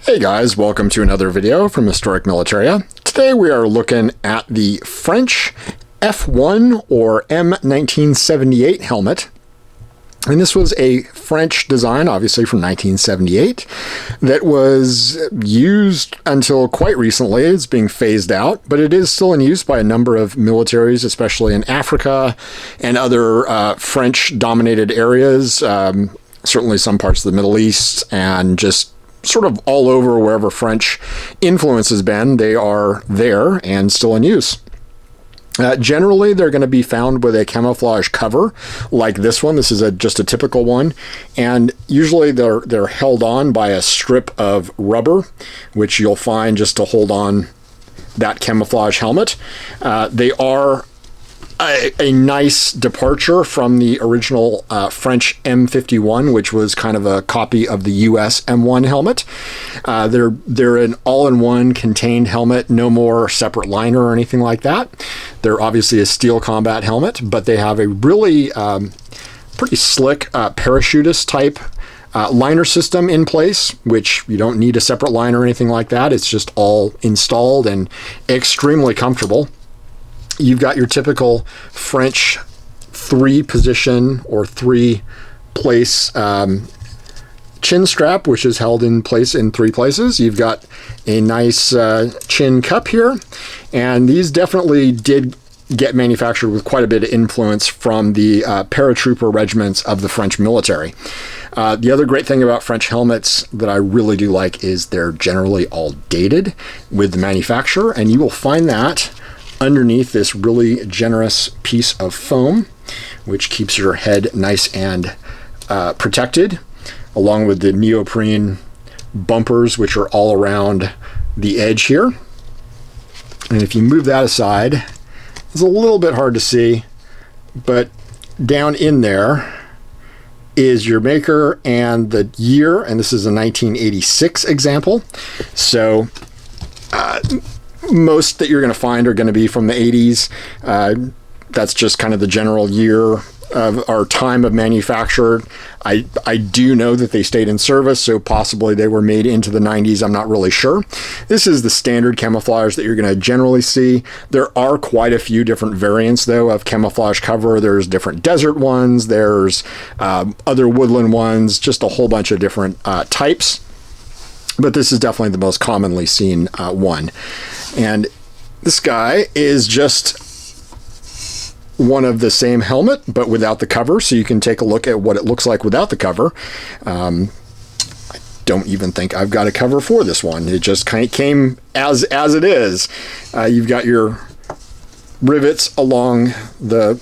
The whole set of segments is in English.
Hey guys, welcome to another video from Historic Militaria. Today we are looking at the French F1 or M1978 helmet. And this was a French design, obviously from 1978, that was used until quite recently. It's being phased out, but it is still in use by a number of militaries, especially in Africa and other French-dominated areas, certainly some parts of the Middle East, and just sort of all over wherever French influence has been. They are there and still in use. Generally, they're going to be found with a camouflage cover like this one. This is just a typical one, and usually they're held on by a strip of rubber, which you'll find just to hold on that camouflage helmet. They are a nice departure from the original French M51, which was kind of a copy of the US M1 helmet. They're an all-in-one contained helmet, no more separate liner or anything like that. They're obviously a steel combat helmet, but they have a really pretty slick parachutist type liner system in place, which you don't need a separate liner or anything like that. It's just all installed and extremely comfortable. You've got your typical French three-position or three-place chin strap, which is held in place in three places. You've got a nice chin cup here, and these definitely did get manufactured with quite a bit of influence from the paratrooper regiments of the French military. The other great thing about French helmets that I really do like is they're generally all dated with the manufacturer, and you will find that underneath this really generous piece of foam, which keeps your head nice and protected, along with the neoprene bumpers, which are all around the edge here. And if you move that aside, it's a little bit hard to see, but down in there is your maker and the year, and this is a 1986 example. So most that you're going to find are going to be from the 80s. That's just kind of the general year of our time of manufacture. I do know that they stayed in service, so possibly they were made into the 90s. I'm not really sure. This is the standard camouflage that you're going to generally see. There are quite a few different variants, though, of camouflage cover. There's different desert ones. There's other woodland ones, just a whole bunch of different types. But this is definitely the most commonly seen one. And this guy is just one of the same helmet, but without the cover, so you can take a look at what it looks like without the cover. I don't even think I've got a cover for this one. It just kind of came as it is. You've got your rivets along the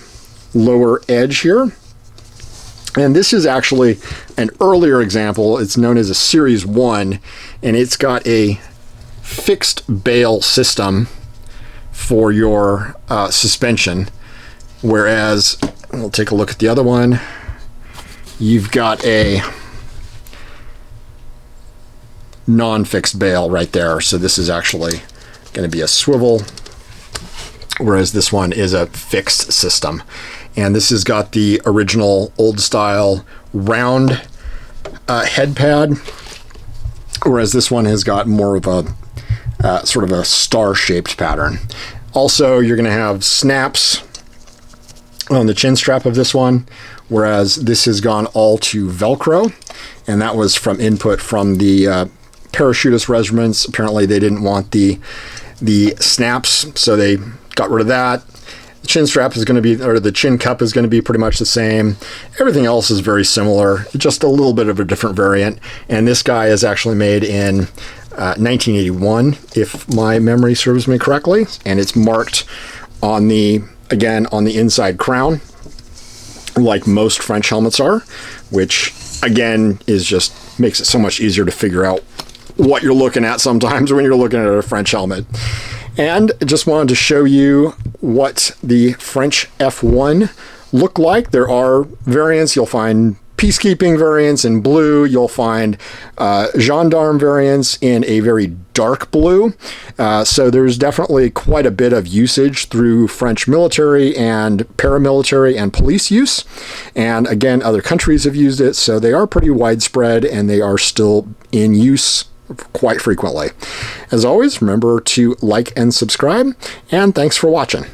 lower edge here. And this is actually an earlier example. It's known as a Series 1, and it's got a fixed bail system for your suspension, whereas we'll take a look at the other one. You've got a non-fixed bail right there, so this is actually going to be a swivel, whereas this one is a fixed system. And this has got the original old style round head pad, whereas this one has got more of a sort of a star-shaped pattern. Also, you're going to have snaps on the chin strap of this one, whereas this has gone all to Velcro, and that was from input from the parachutist regiments. Apparently, they didn't want the snaps, so they got rid of that. The chin strap is going to be, or the chin cup is going to be pretty much the same. Everything else is very similar, just a little bit of a different variant. And this guy is actually made in 1981, if my memory serves me correctly. And it's marked on the, again, on the inside crown, like most French helmets are, which again is just makes it so much easier to figure out what you're looking at sometimes when you're looking at a French helmet. And I just wanted to show you what the French F1 look like. There are variants. You'll find peacekeeping variants in blue. You'll find gendarme variants in a very dark blue. So there's definitely quite a bit of usage through French military and paramilitary and police use. And again, other countries have used it. So they are pretty widespread and they are still in use quite frequently. As always, remember to like and subscribe, and thanks for watching.